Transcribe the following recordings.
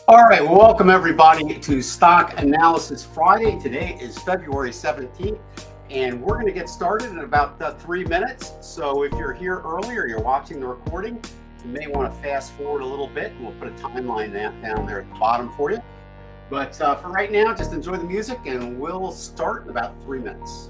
All right, well, welcome everybody to Stock Analysis Friday. Today is February 17th, and we're going to get started in about 3 minutes. So if you're here early or you're watching the recording, you may want to fast forward a little bit, and we'll put a timeline down there at the bottom for you. But for right now, just enjoy the music, and we'll start in about 3 minutes.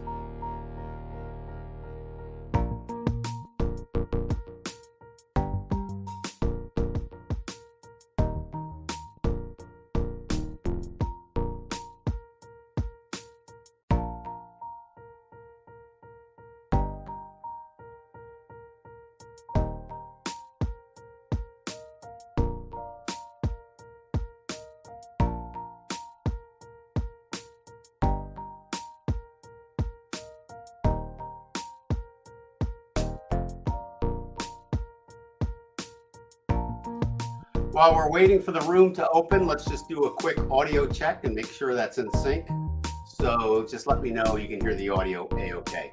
While we're waiting for the room to open, let's just do a quick audio check and make sure that's in sync. So just let me know you can hear the audio A-OK.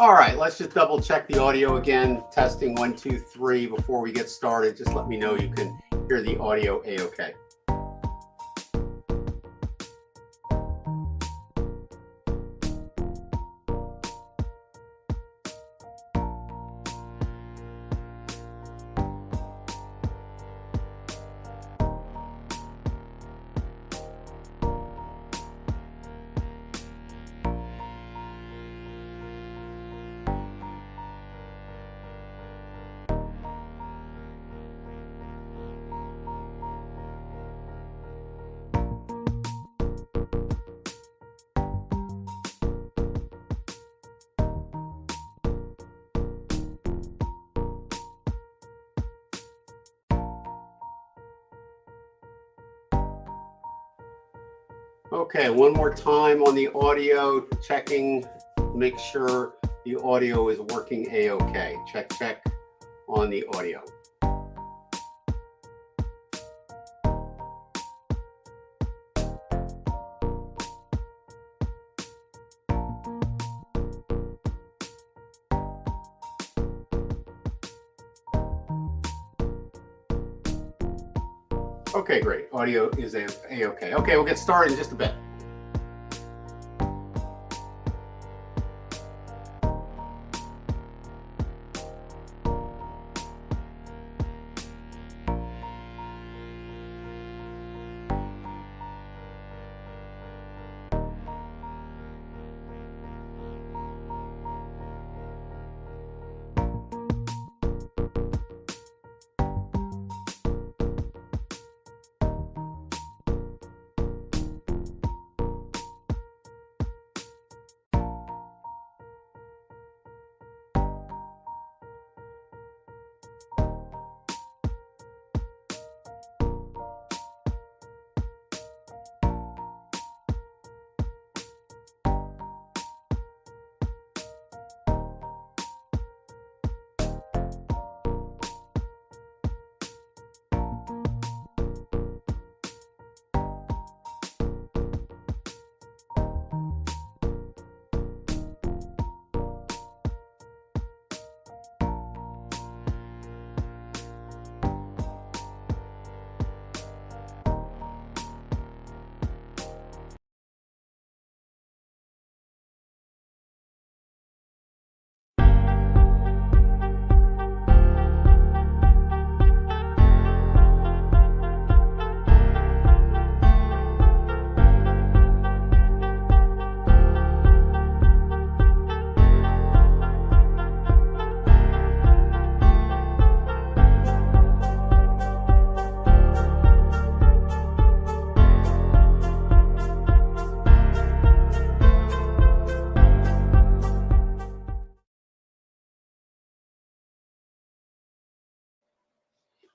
All right, let's just double check the audio again. Testing 1, 2, 3 before we get started. Just let me know you can hear the audio A-OK. Okay, one more time on the audio, checking, make sure the audio is working A-OK. Check on the audio. Okay, great. Audio is A-OK. Okay, we'll get started in just a bit.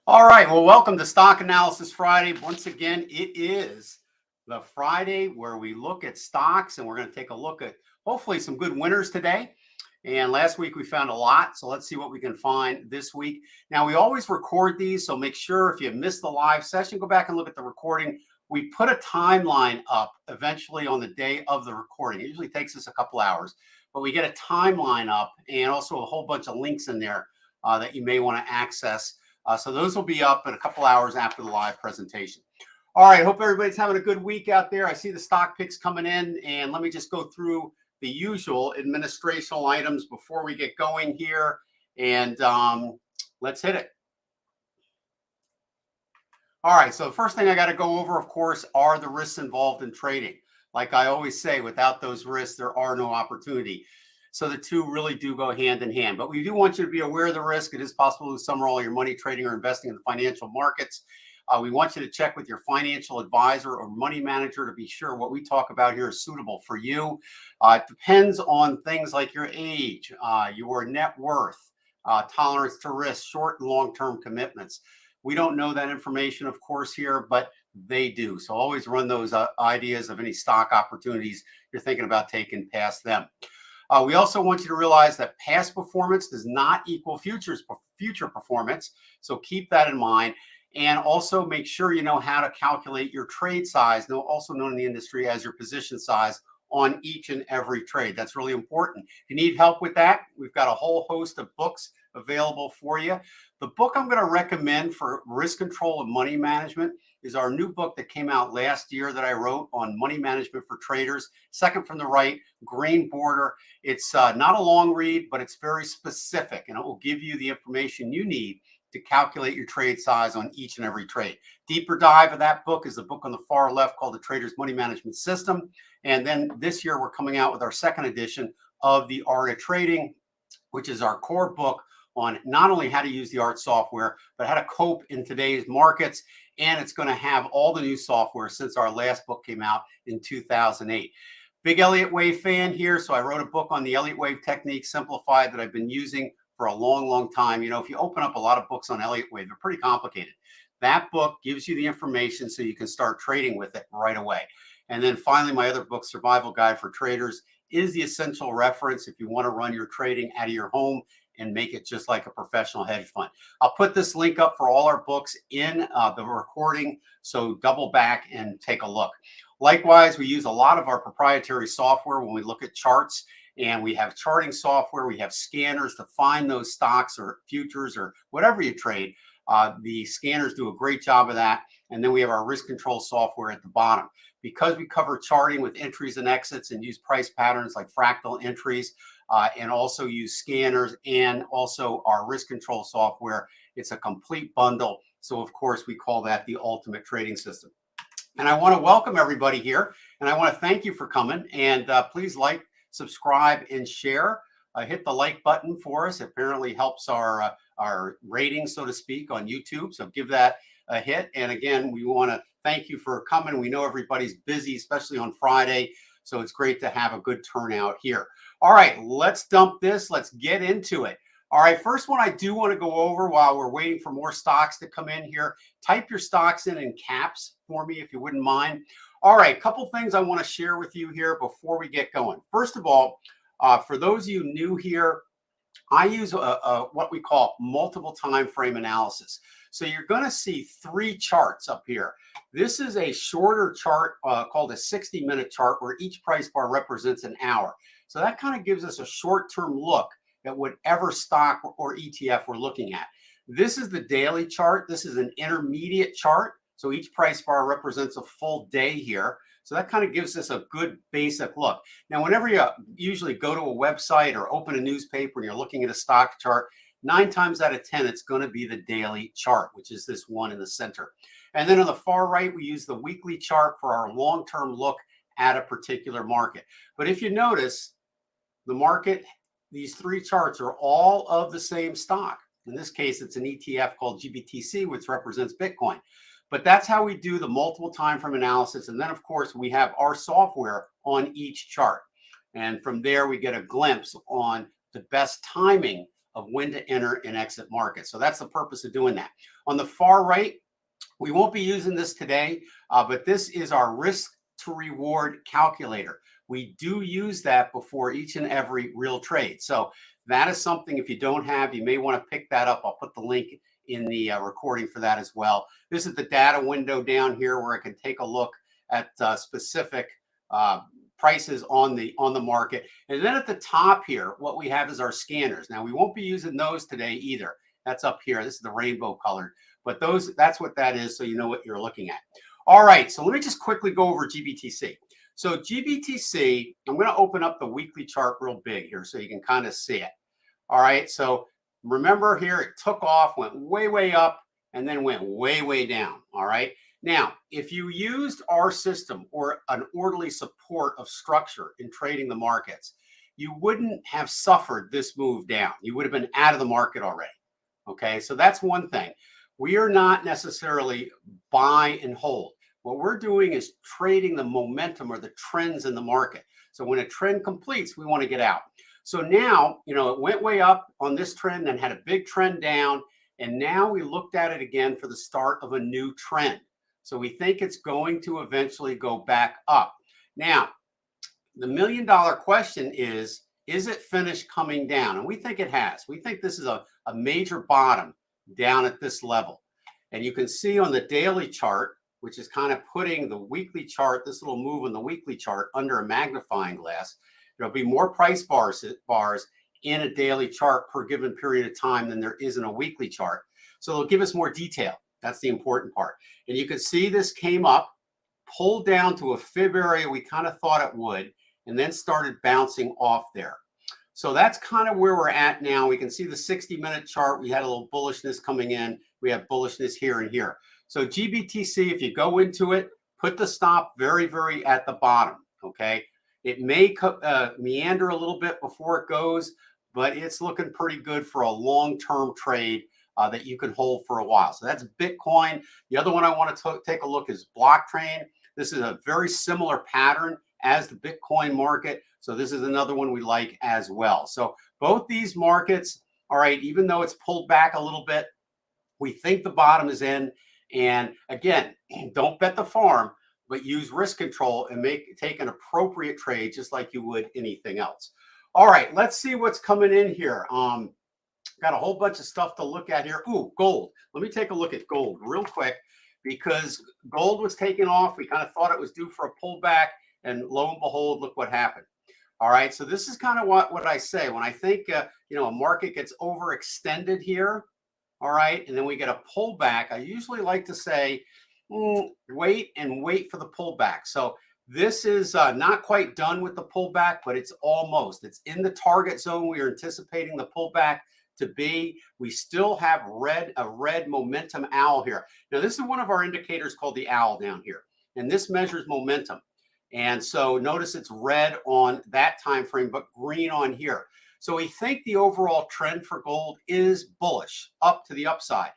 All right, well, welcome to Stock Analysis Friday. Once again, it is the Friday where we look at stocks, and we're going to take a look at hopefully some good winners today. And last week we found a lot, so let's see what we can find this week. Now, we always record these, so make sure if you missed the live session, go back and look at the recording. We put a timeline up eventually on the day of the recording. It usually takes us a couple hours, but we get a timeline up and also a whole bunch of links in there that you may want to access. So those will be up in a couple hours after the live presentation. All right, hope everybody's having a good week out there. I see the stock picks coming in, and let me just go through the usual administrational items before we get going here, and let's hit it. All right, so the first thing I got to go over, of course, are the risks involved in trading. Like I always say, without those risks, there are no opportunity. So the two really do go hand in hand. But we do want you to be aware of the risk. It is possible to lose some or all your money trading or investing in the financial markets. We want you to check with your financial advisor or money manager to be sure what we talk about here is suitable for you. It depends on things like your age, your net worth, tolerance to risk, short and long-term commitments. We don't know that information, of course, here, but they do. So always run those ideas of any stock opportunities you're thinking about taking past them. We also want you to realize that past performance does not equal future performance. So keep that in mind. And also make sure you know how to calculate your trade size, also known in the industry as your position size on each and every trade. That's really important. If you need help with that, we've got a whole host of books available for you. The book I'm going to recommend for risk control and money management is our new book that came out last year that I wrote on money management for traders. Second from the right, green border. It's not a long read, but it's very specific, and it will give you the information you need to calculate your trade size on each and every trade. Deeper dive of that book is the book on the far left called The Trader's Money Management System. And then this year, we're coming out with our second edition of the Art of Trading, which is our core book on not only how to use the ART software, but how to cope in today's markets. And it's going to have all the new software since our last book came out in 2008. Big Elliott Wave fan here. So I wrote a book on the Elliott Wave technique simplified that I've been using for a long, long time. You know, if you open up a lot of books on Elliott Wave, they're pretty complicated. That book gives you the information so you can start trading with it right away. And then finally, my other book, Survival Guide for Traders, is the essential reference if you want to run your trading out of your home and make it just like a professional hedge fund. I'll put this link up for all our books in the recording, so double back and take a look. Likewise, we use a lot of our proprietary software when we look at charts, and we have charting software. We have scanners to find those stocks or futures or whatever you trade. The scanners do a great job of that. And then we have our risk control software at the bottom. Because we cover charting with entries and exits and use price patterns like fractal entries, and also use scanners and also our risk control software, it's a complete bundle. So of course, we call that the ultimate trading system. And I want to welcome everybody here, and I want to thank you for coming. And please like, subscribe, and share. Hit the like button for us. It apparently helps our rating, so to speak, on YouTube. So give that a hit. And again, we want to thank you for coming. We know everybody's busy, especially on Friday. So it's great to have a good turnout here. All right, let's dump this. Let's get into it. All right, first one I do want to go over while we're waiting for more stocks to come in here. Type your stocks in caps for me, if you wouldn't mind. All right, a couple things I want to share with you here before we get going. First of all, for those of you new here, I use what we call multiple time frame analysis. So you're going to see three charts up here. This is a shorter chart called a 60-minute chart where each price bar represents an hour. So that kind of gives us a short-term look at whatever stock or ETF we're looking at. This is the daily chart. This is an intermediate chart. So each price bar represents a full day here. So that kind of gives us a good basic look. Now, whenever you usually go to a website or open a newspaper and you're looking at a stock chart, 9 times out of 10, it's going to be the daily chart, which is this one in the center. And then on the far right, we use the weekly chart for our long-term look at a particular market. But if you notice, the market, these three charts are all of the same stock. In this case, it's an ETF called GBTC, which represents Bitcoin. But that's how we do the multiple time frame analysis. And then, of course, we have our software on each chart. And from there, we get a glimpse on the best timing of when to enter and exit markets. So that's the purpose of doing that. On the far right, we won't be using this today, but this is our risk to reward calculator. We do use that before each and every real trade. So that is something, if you don't have, you may want to pick that up. I'll put the link in the recording for that as well. This is the data window down here where I can take a look at specific prices on the market. And then at the top here, what we have is our scanners. Now, we won't be using those today either. That's up here. This is the rainbow colored, but that's what that is, so you know what you're looking at. All right, so let me just quickly go over GBTC. So GBTC, I'm going to open up the weekly chart real big here so you can kind of see it. All right, so remember here, it took off, went way, way up, and then went way, way down. All right. Now, if you used our system or an orderly support of structure in trading the markets, you wouldn't have suffered this move down. You would have been out of the market already. Okay, so that's one thing. We are not necessarily buy and hold. What we're doing is trading the momentum or the trends in the market. So when a trend completes, we want to get out. So now, you know, it went way up on this trend, then had a big trend down. And now we looked at it again for the start of a new trend. So we think it's going to eventually go back up. Now, the $1 million question is it finished coming down? And we think it has. We think this is a major bottom down at this level. And you can see on the daily chart, which is kind of putting the weekly chart, this little move on the weekly chart under a magnifying glass. There'll be more price bars in a daily chart per given period of time than there is in a weekly chart. So it'll give us more detail. That's the important part. And you can see this came up, pulled down to a fib area we kind of thought it would, and then started bouncing off there. So that's kind of where we're at now. We can see the 60-minute chart. We had a little bullishness coming in. We have bullishness here and here. So GBTC, if you go into it, put the stop very, very at the bottom, okay? It may meander a little bit before it goes, but it's looking pretty good for a long-term trade that you can hold for a while. So that's Bitcoin. The other one I want to take a look is Blocktrain. This is a very similar pattern as the Bitcoin market. So this is another one we like as well. So both these markets, all right, even though it's pulled back a little bit, we think the bottom is in. And again, don't bet the farm, but use risk control and take an appropriate trade just like you would anything else. All right, let's see what's coming in here. Got a whole bunch of stuff to look at here. Ooh, gold. Let me take a look at gold real quick because gold was taking off. We kind of thought it was due for a pullback, and lo and behold, look what happened. All right, so this is kind of what I say when I think you know, a market gets overextended here. All right, and then we get a pullback. I usually like to say, wait for the pullback. So this is not quite done with the pullback, but it's almost. It's in the target zone we are anticipating the pullback to be. We still have a red momentum owl here. Now, this is one of our indicators called the owl down here, and this measures momentum. And so notice it's red on that time frame, but green on here. So we think the overall trend for gold is bullish, up to the upside.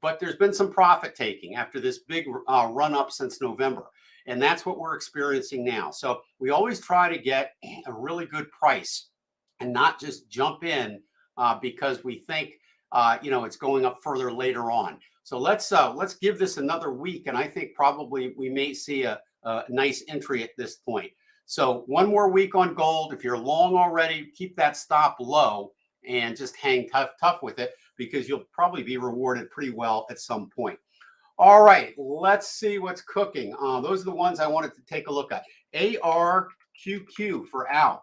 But there's been some profit taking after this big run up since November. And that's what we're experiencing now. So we always try to get a really good price and not just jump in because we think you know, it's going up further later on. So let's give this another week, and I think probably we may see a nice entry at this point. So one more week on gold. If you're long already, keep that stop low and just hang tough with it because you'll probably be rewarded pretty well at some point. All right, let's see what's cooking. Those are the ones I wanted to take a look at. ARQQ for OWL.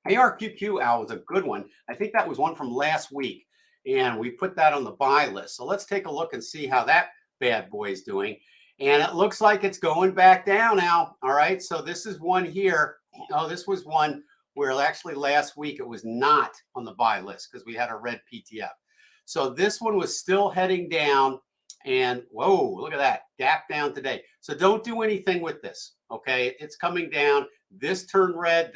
ARQQ OWL was a good one. I think that was one from last week, and we put that on the buy list. So let's take a look and see how that bad boy is doing. And it looks like it's going back down now. All right, so this is one here. Oh, this was one where actually last week it was not on the buy list because we had a red PTF. So this one was still heading down, and whoa, look at that, gap down today. So don't do anything with this, okay? It's coming down. This turned red,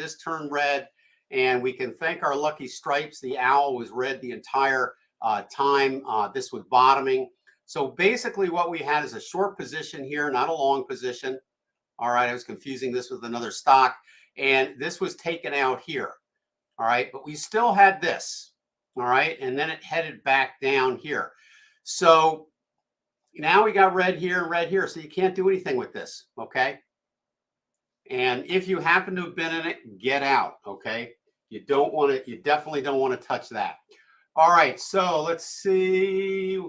and we can thank our lucky stripes. The owl was red the entire time this was bottoming. So basically what we had is a short position here, not a long position. All right, I was confusing this with another stock, and this was taken out here. All right, but we still had this. All right, and then it headed back down here. So now we got red here and red here, so you can't do anything with this, okay? And if you happen to have been in it, get out, okay? You don't want to, you definitely don't want to touch that. All right, so let's see.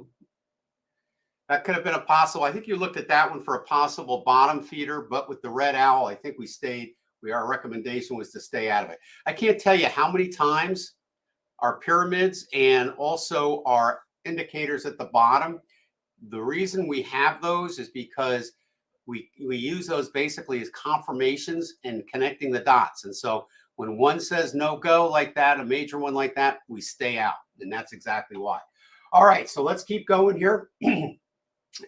That could have been a possible, I think you looked at that one for a possible bottom feeder, but with the red owl, I think we stayed, our recommendation was to stay out of it. I can't tell you how many times our pyramids and also our indicators at the bottom, the reason we have those is because we use those basically as confirmations and connecting the dots. And so when one says no go like that, a major one like that, we stay out. And that's exactly why. All right, so let's keep going here.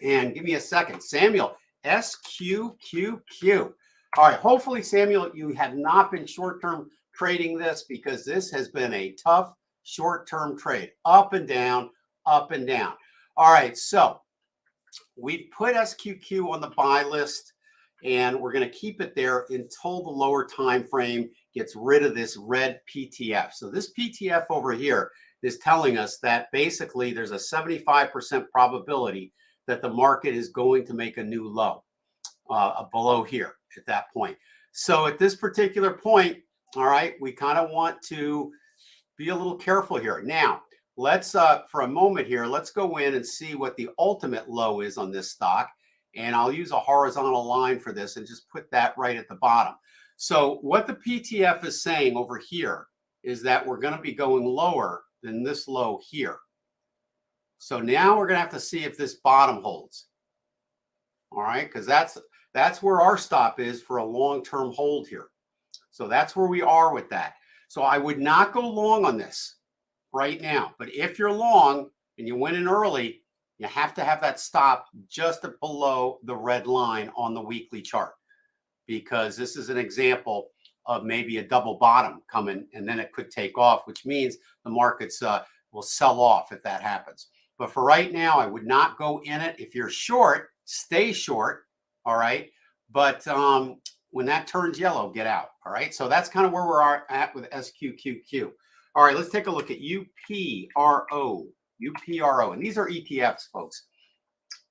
And give me a second. Samuel, SQQQ. All right, hopefully, Samuel, you have not been short-term trading this because this has been a tough short-term trade. Up and down, up and down. All right, so we've put SQQ on the buy list, and we're going to keep it there until the lower time frame gets rid of this red PTF. So this PTF over here is telling us that basically there's a 75% probability that the market is going to make a new low below here at that point. So at this particular point, all right, we kind of want to be a little careful here. Now, let's, for a moment here, let's go in and see what the ultimate low is on this stock. And I'll use a horizontal line for this and just put that right at the bottom. So what the PTF is saying over here is that we're going to be going lower than this low here. So now we're going to have to see if this bottom holds. All right, because that's where our stop is for a long-term hold here. So that's where we are with that. So I would not go long on this right now. But if you're long and you went in early, you have to have that stop just below the red line on the weekly chart, because this is an example of maybe a double bottom coming, and then it could take off, which means the markets will sell off if that happens. But for right now, I would not go in it. If you're short, stay short, all right? But when that turns yellow, get out, all right? So that's kind of where we're at with SQQQ. All right, let's take a look at UPRO, and these are ETFs, folks.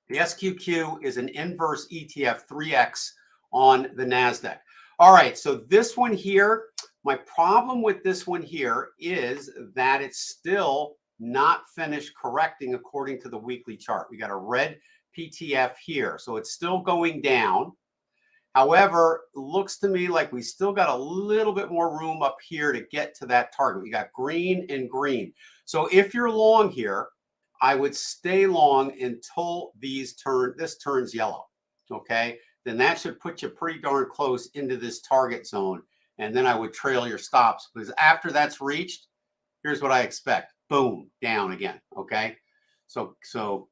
The SQQ is an inverse ETF 3X on the Nasdaq. All right, so this one here, my problem with this one here is that it's still not finished correcting according to the weekly chart. We got a red PTF here, so it's still going down. However, it looks to me like we still got a little bit more room up here to get to that target. We got green and green. So if you're long here, I would stay long until this turns yellow, okay? Then that should put you pretty darn close into this target zone. And then I would trail your stops, because after that's reached, here's what I expect. Boom, down again, okay? So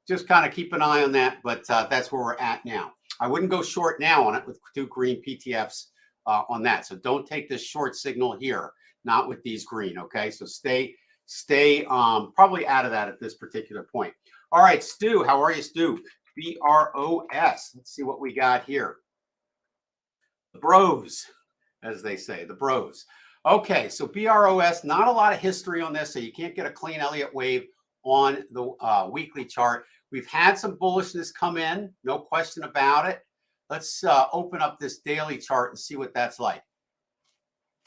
just kind of keep an eye on that, but that's where we're at now. I wouldn't go short now on it with two green PTFs on that. So don't take this short signal here, not with these green, okay? So stay probably out of that at this particular point. All right, Stu, how are you, Stu? BROS. Let's see what we got here. The bros, as they say, the bros. Okay, so BROS, not a lot of history on this, so you can't get a clean Elliott wave on the weekly chart. We've had some bullishness come in, no question about it. Let's open up this daily chart and see what that's like.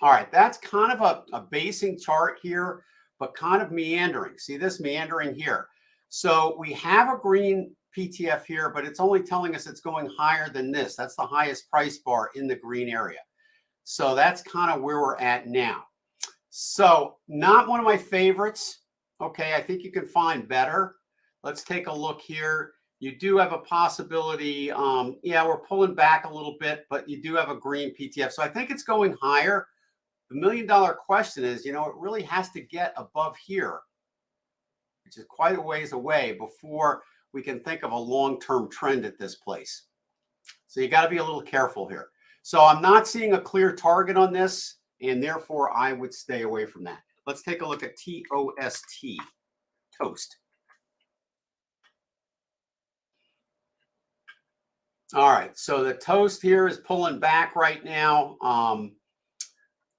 All right, that's kind of a basing chart here, but kind of meandering. See this meandering here? So we have a green PTF here, but it's only telling us it's going higher than this. That's the highest price bar in the green area. So that's kind of where we're at now. So not one of my favorites. Okay, I think you can find better. Let's take a look here. You do have a possibility. Yeah, we're pulling back a little bit, but you do have a green PTF. So I think it's going higher. The million-dollar question is, it really has to get above here, which is quite a ways away before we can think of a long-term trend at this place. So you got to be a little careful here. So I'm not seeing a clear target on this, and therefore I would stay away from that. Let's take a look at TOST, TOST. All right, so the TOST here is pulling back right now.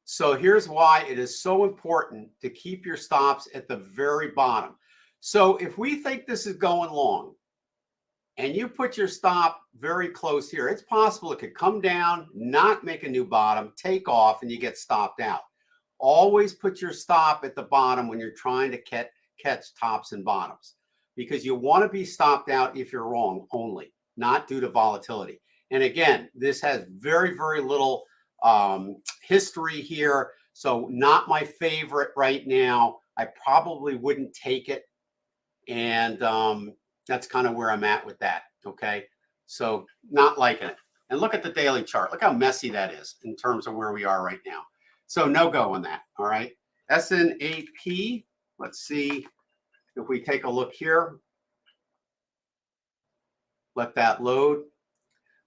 So here's why it is so important to keep your stops at the very bottom. So if we think this is going long and you put your stop very close here, it's possible it could come down, not make a new bottom, take off, and you get stopped out. Always put your stop at the bottom when you're trying to catch tops and bottoms, because you want to be stopped out if you're wrong only, not due to volatility. And again, this has very, very little history here. So not my favorite right now. I probably wouldn't take it. And that's kind of where I'm at with that. Okay. So not liking it. And look at the daily chart. Look how messy that is in terms of where we are right now. So no go on that. All right. SNAP. Let's see if we take a look here. Let that load.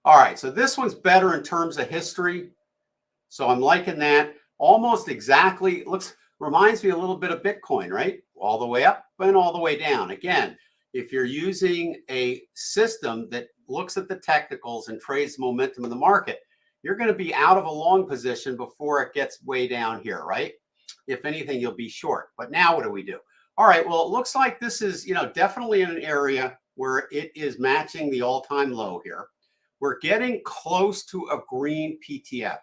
All right. So this one's better in terms of history. So I'm liking that. Almost exactly. Reminds me a little bit of Bitcoin, right? All the way up and all the way down. Again, if you're using a system that looks at the technicals and trades momentum in the market, you're going to be out of a long position before it gets way down here, right? If anything, you'll be short. But now what do we do? All right, well, it looks like this is, definitely in an area where it is matching the all-time low here. We're getting close to a green PTF.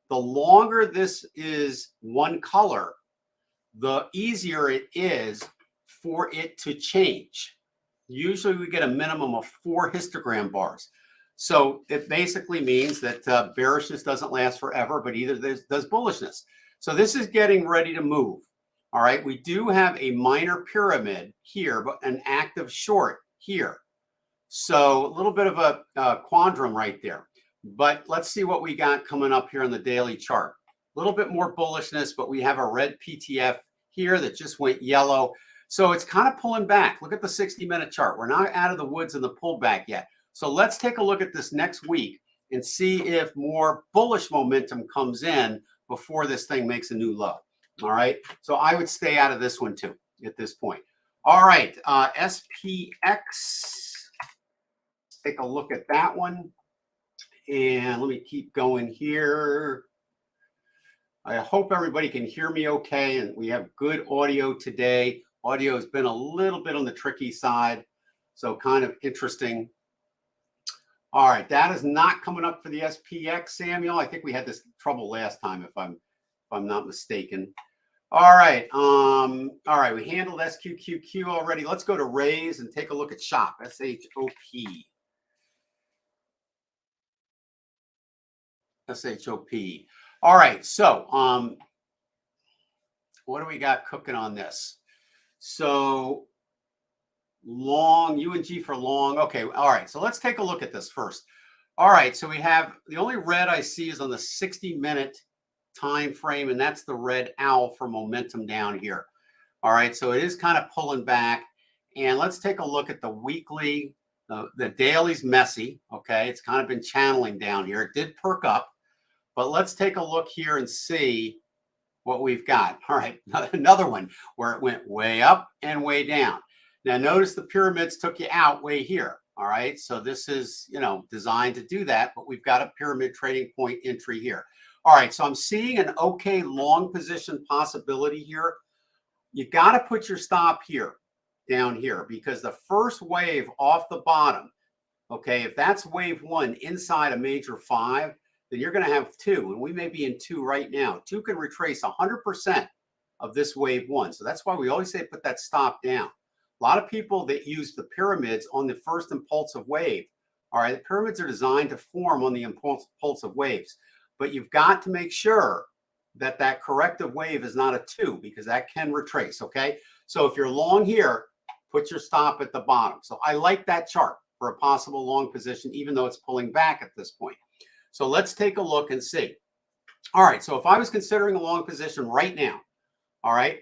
The longer this is one color, the easier it is for it to change. Usually we get a minimum of 4 histogram bars. So it basically means that bearishness doesn't last forever, but either does bullishness. So this is getting ready to move. All right, we do have a minor pyramid here, but an active short here. So a little bit of a quandrum right there. But let's see what we got coming up here on the daily chart. A little bit more bullishness, but we have a red PTF here that just went yellow. So it's kind of pulling back. Look at the 60-minute chart. We're not out of the woods in the pullback yet. So let's take a look at this next week and see if more bullish momentum comes in before this thing makes a new low. All right. So I would stay out of this one too at this point. All right. SPX. Take a look at that one. And let me keep going here. I hope everybody can hear me okay. And we have good audio today. Audio has been a little bit on the tricky side. So kind of interesting. All right, that is not coming up for the SPX, Samuel. I think we had this trouble last time, if I'm not mistaken. All right, we handled SQQQ already. Let's go to Raise and take a look at SHOP, SHOP. SHOP. All right, so what do we got cooking on this? So long, UNG for long. Okay, all right, so let's take a look at this first. All right, so we have, the only red I see is on the 60-minute time frame, and that's the red owl for momentum down here. All right, so it is kind of pulling back. And let's take a look at the weekly. The daily's messy, okay? It's kind of been channeling down here. It did perk up, but let's take a look here and see what we've got. All right, another one where it went way up and way down. Now notice the pyramids took you out way here. All right, so this is, designed to do that, but we've got a pyramid trading point entry here. All right, so I'm seeing an okay long position possibility here. You got to put your stop here, down here, because the first wave off the bottom, okay, if that's wave 1 inside a major 5, then you're going to have 2, and we may be in 2 right now. 2 can retrace 100% of this wave 1. So that's why we always say put that stop down. A lot of people that use the pyramids on the first impulsive wave. All right, the pyramids are designed to form on the impulsive waves, but you've got to make sure that that corrective wave is not a 2, because that can retrace, okay? So if you're long here, put your stop at the bottom. So I like that chart for a possible long position, even though it's pulling back at this point. So let's take a look and see. All right, so if I was considering a long position right now, all right,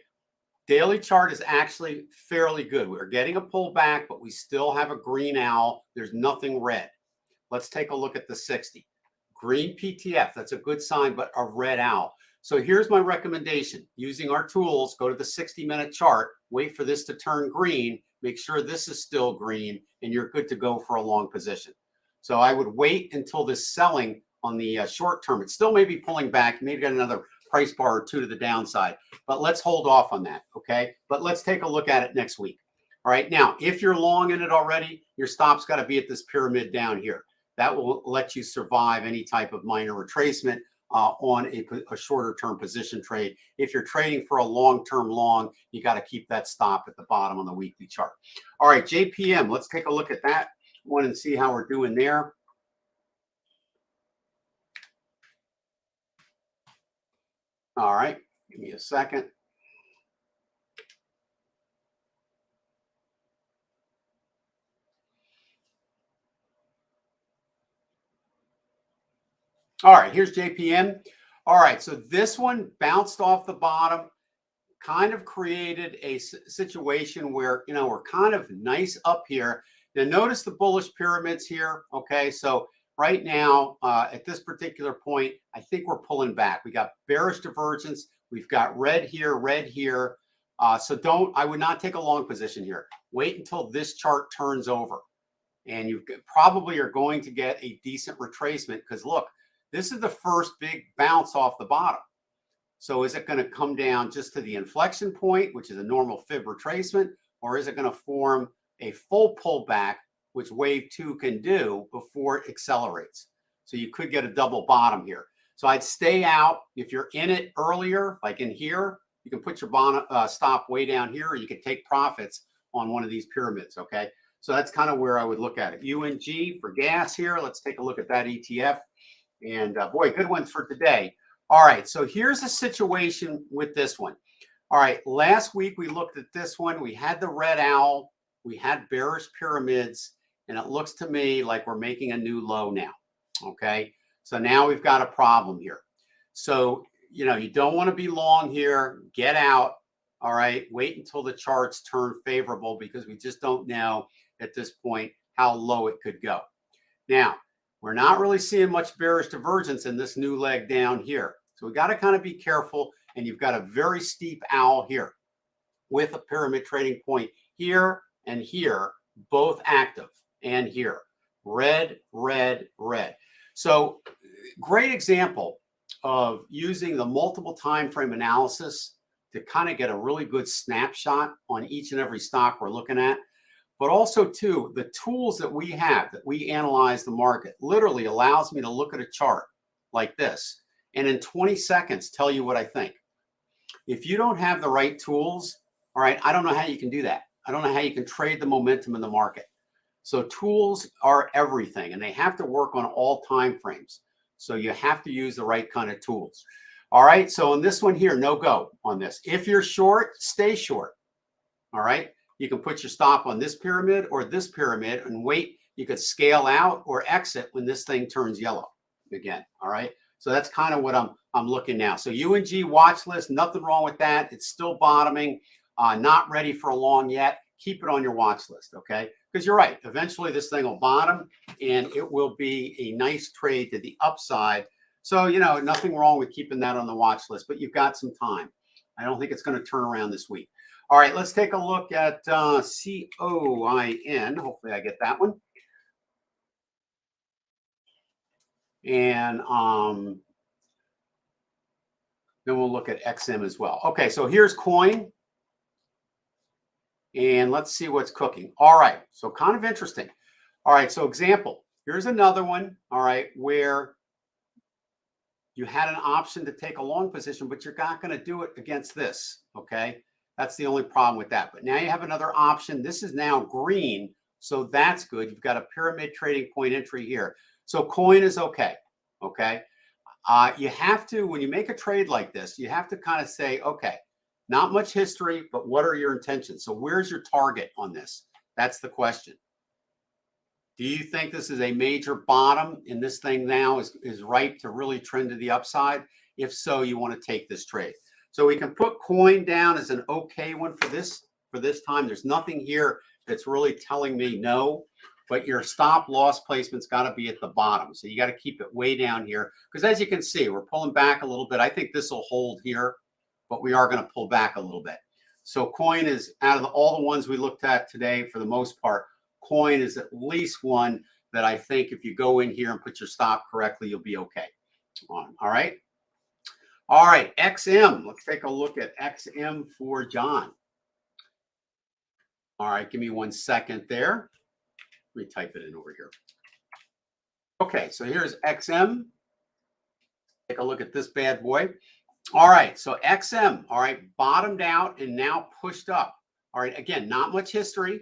daily chart is actually fairly good. We're getting a pullback, but we still have a green owl. There's nothing red. Let's take a look at the 60. Green PTF, that's a good sign, but a red owl. So here's my recommendation. Using our tools, go to the 60-minute chart, wait for this to turn green, make sure this is still green, and you're good to go for a long position. So I would wait until this selling on the short term. It still may be pulling back, maybe got another price bar or two to the downside. But let's hold off on that, okay? But let's take a look at it next week. All right, now, if you're long in it already, your stop's got to be at this pyramid down here. That will let you survive any type of minor retracement on a shorter term position trade. If you're trading for a long-term long, you got to keep that stop at the bottom on the weekly chart. All right, JPM, let's take a look at that one and see how we're doing there. All right, give me a second. All right, here's JPM. All right, so this one bounced off the bottom, kind of created a situation where, you know, we're kind of nice up here. Now notice the bullish pyramids here. Okay, so right now at this particular point, I think we're pulling back. We got bearish divergence. We've got red here, red here. So I would not take a long position here. Wait until this chart turns over. And you probably are going to get a decent retracement because look, this is the first big bounce off the bottom. So is it going to come down just to the inflection point, which is a normal fib retracement, or is it going to form a full pullback, which wave 2 can do before it accelerates? So you could get a double bottom here. So I'd stay out. If you're in it earlier, like in here, you can put your stop way down here, or you could take profits on one of these pyramids, okay? So that's kind of where I would look at it. UNG for gas here. Let's take a look at that ETF. And boy, good ones for today. All right, so here's the situation with this one. All right, last week we looked at this one. We had the red owl. We had bearish pyramids. And it looks to me like we're making a new low now. Okay, so now we've got a problem here. So, you know, you don't want to be long here. Get out. All right, wait until the charts turn favorable because we just don't know at this point how low it could go. Now, we're not really seeing much bearish divergence in this new leg down here. So we got to kind of be careful. And you've got a very steep owl here with a pyramid trading point here and here, both active, and here. Red, red, red. So great example of using the multiple time frame analysis to kind of get a really good snapshot on each and every stock we're looking at. But also, too, the tools that we have, that we analyze the market, literally allows me to look at a chart like this and in 20 seconds tell you what I think. If you don't have the right tools, all right, I don't know how you can do that. I don't know how you can trade the momentum in the market. So tools are everything, and they have to work on all time frames. So you have to use the right kind of tools. All right, so on this one here, no go on this. If you're short, stay short. All right. You can put your stop on this pyramid or this pyramid and wait. You could scale out or exit when this thing turns yellow again. All right. So that's kind of what I'm looking now. So UNG watch list, nothing wrong with that. It's still bottoming, not ready for a long yet. Keep it on your watch list. Okay. Because you're right. Eventually this thing will bottom and it will be a nice trade to the upside. So, you know, nothing wrong with keeping that on the watch list, but you've got some time. I don't think it's going to turn around this week. All right, let's take a look at COIN. Hopefully I get that one. And then we'll look at XM as well. Okay, so here's Coin. And let's see what's cooking. All right, so kind of interesting. All right, so example. Here's another one, all right, where you had an option to take a long position, but you're not going to do it against this, okay? That's the only problem with that. But now you have another option. This is now green, so that's good. You've got a pyramid trading point entry here. So Coin is okay, okay? You have to, when you make a trade like this, you have to kind of say, okay, not much history, but what are your intentions? So where's your target on this? That's the question. Do you think this is a major bottom and this thing now is ripe to really trend to the upside? If so, you want to take this trade. So we can put Coin down as an okay one for this time. There's nothing here that's really telling me no, but your stop loss placement's got to be at the bottom. So you got to keep it way down here because as you can see, we're pulling back a little bit. I think this will hold here, but we are going to pull back a little bit. So Coin is out of all the ones we looked at today, for the most part, Coin is at least one that I think if you go in here and put your stop correctly, you'll be okay on. All right. All right, XM. Let's take a look at XM for John. All right, give me 1 second there. Let me type it in over here. Okay, so here's XM. Take a look at this bad boy. All right, so XM, all right, bottomed out and now pushed up. All right, again, not much history,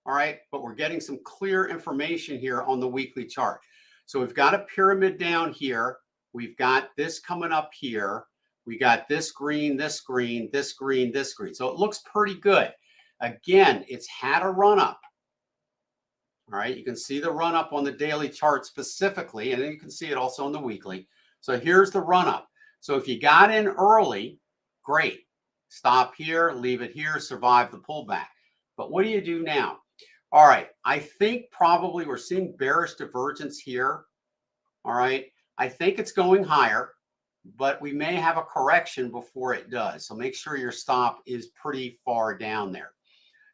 all right, but we're getting some clear information here on the weekly chart. So we've got a pyramid down here. We've got this coming up here. We got this green, this green, this green, this green. So it looks pretty good. Again, it's had a run up. All right, you can see the run up on the daily chart specifically, and then you can see it also on the weekly. So here's the run up. So if you got in early, great. Stop here, leave it here, survive the pullback. But what do you do now? All right, I think probably we're seeing bearish divergence here. All right, I think it's going higher, but we may have a correction before it does. So make sure your stop is pretty far down there.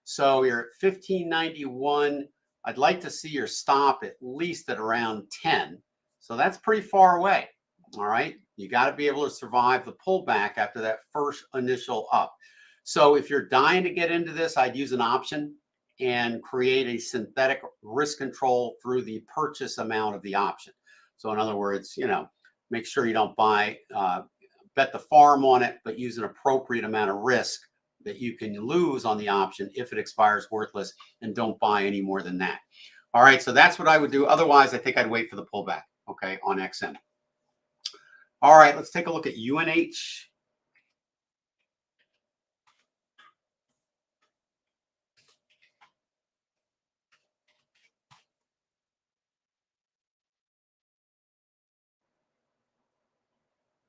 So you're at 1591. I'd like to see your stop at least at around 10. So that's pretty far away. All right, you got to be able to survive the pullback after that first initial up. So if you're dying to get into this, I'd use an option and create a synthetic risk control through the purchase amount of the option. So in other words, you know, make sure you don't buy, bet the farm on it, but use an appropriate amount of risk that you can lose on the option if it expires worthless, and don't buy any more than that. All right, so that's what I would do. Otherwise, I think I'd wait for the pullback, okay, on XM. All right, let's take a look at UNH.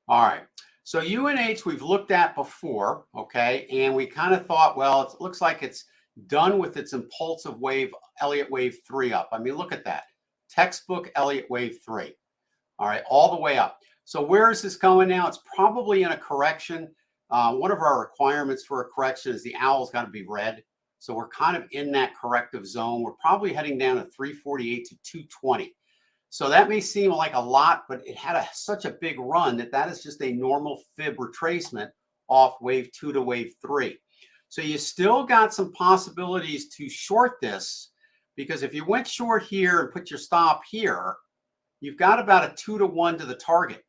All right, so UNH we've looked at before, okay, and we kind of thought, well, it looks like it's done with its impulsive wave, Elliott wave 3 up. I mean, look at that. Textbook Elliott wave 3. All right, all the way up. So where is this going now? It's probably in a correction. One of our requirements for a correction is the owl's got to be red. So we're kind of in that corrective zone. We're probably heading down to 348 to 220. So that may seem like a lot, but it had such a big run that is just a normal fib retracement off wave 2 to wave 3. So you still got some possibilities to short this, because if you went short here and put your stop here, you've got about a 2-to-1 to the target.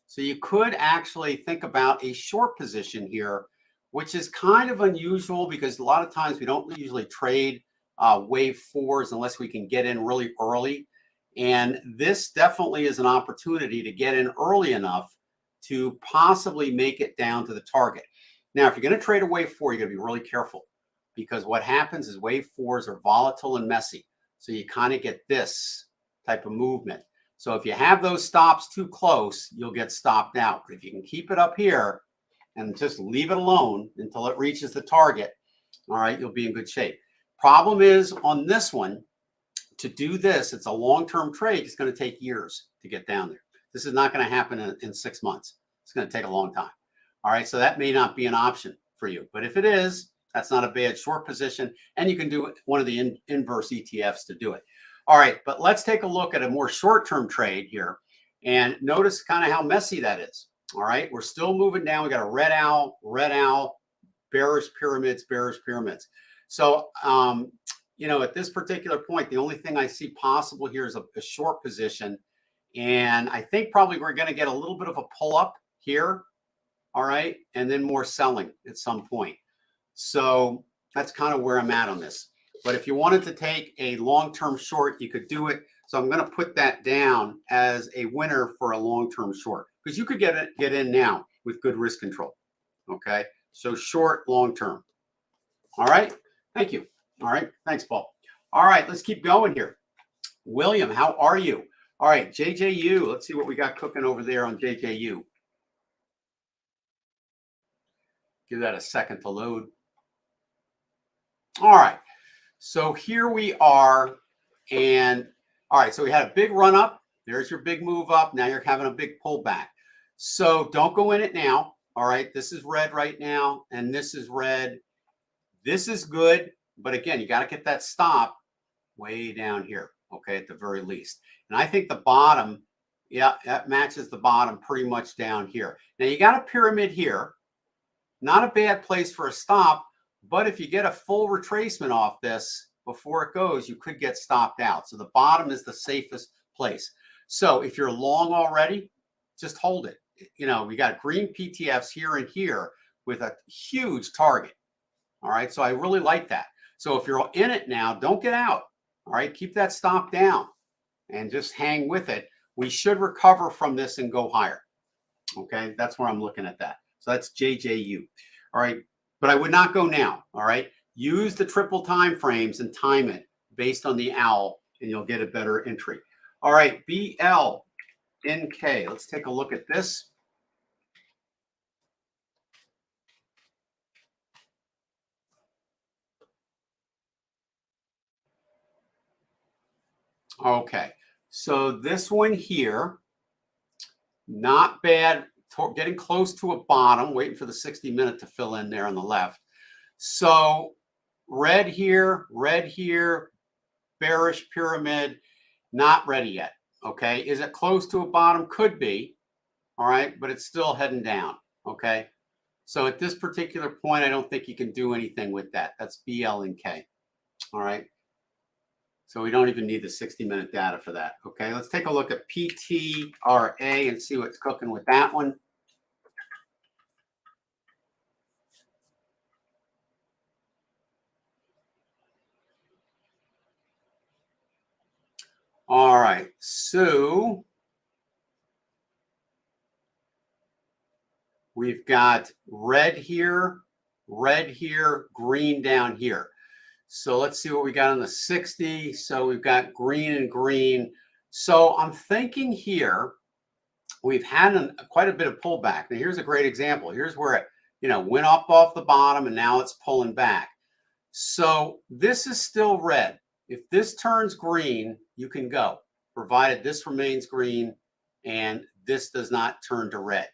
So you could actually think about a short position here, which is kind of unusual because a lot of times we don't usually trade wave 4s unless we can get in really early. And this definitely is an opportunity to get in early enough to possibly make it down to the target. Now, if you're going to trade a wave 4, you're going to be really careful, because what happens is wave 4s are volatile and messy. So you kind of get this type of movement. So if you have those stops too close, you'll get stopped out. But if you can keep it up here and just leave it alone until it reaches the target, all right, you'll be in good shape. Problem is on this one, to do this, it's a long-term trade. It's going to take years to get down there. This is not going to happen in 6 months. It's going to take a long time. All right, so that may not be an option for you. But if it is, that's not a bad short position. And you can do one of the inverse ETFs to do it. All right, but let's take a look at a more short-term trade here and notice kind of how messy that is. All right, we're still moving down. We got a red owl, bearish pyramids, bearish pyramids. So, you know, at this particular point, the only thing I see possible here is a short position. And I think probably we're going to get a little bit of a pull up here. All right, and then more selling at some point. So that's kind of where I'm at on this. But if you wanted to take a long-term short, you could do it. So I'm going to put that down as a winner for a long-term short, because you could get in now with good risk control. Okay, so short, long-term. All right, thank you. All right, thanks, Paul. All right, let's keep going here. William, how are you? All right, JJU, let's see what we got cooking over there on JJU. Give that a second to load. All right. So here we are, and all right, so we had a big run up. There's your big move up. Now you're having a big pullback. So don't go in it now. All right, this is red right now, and this is red. This is good, but again, you got to get that stop way down here, okay, at the very least. And I think the bottom Yeah, that matches the bottom pretty much down here. Now you got a pyramid here. Not a bad place for a stop, but if you get a full retracement off this before it goes, you could get stopped out. So the bottom is the safest place. So if you're long already, just hold it. You know, we got green PTFs here and here with a huge target. All right, so I really like that. So if you're in it now, don't get out. All right, keep that stop down and just hang with it. We should recover from this and go higher. Okay, that's where I'm looking at that. So that's JJU. All right, but I would not go now. All right, use the triple time frames and time it based on the owl, and you'll get a better entry. All right, BLNK. Let's take a look at this. Okay, so this one here, not bad. Getting close to a bottom, waiting for the 60-minute to fill in there on the left. So red here, bearish pyramid, not ready yet. Okay, is it close to a bottom? Could be. All right, but it's still heading down. Okay, so at this particular point, I don't think you can do anything with that. That's BLNK. All right, so we don't even need the 60-minute data for that. Okay, let's take a look at PTRA and see what's cooking with that one. All right, so we've got red here, green down here. So let's see what we got on the 60. So we've got green and green. So I'm thinking here, we've had quite a bit of pullback. Now here's a great example. Here's where it, went up off the bottom and now it's pulling back. So this is still red. If this turns green, you can go, provided this remains green and this does not turn to red.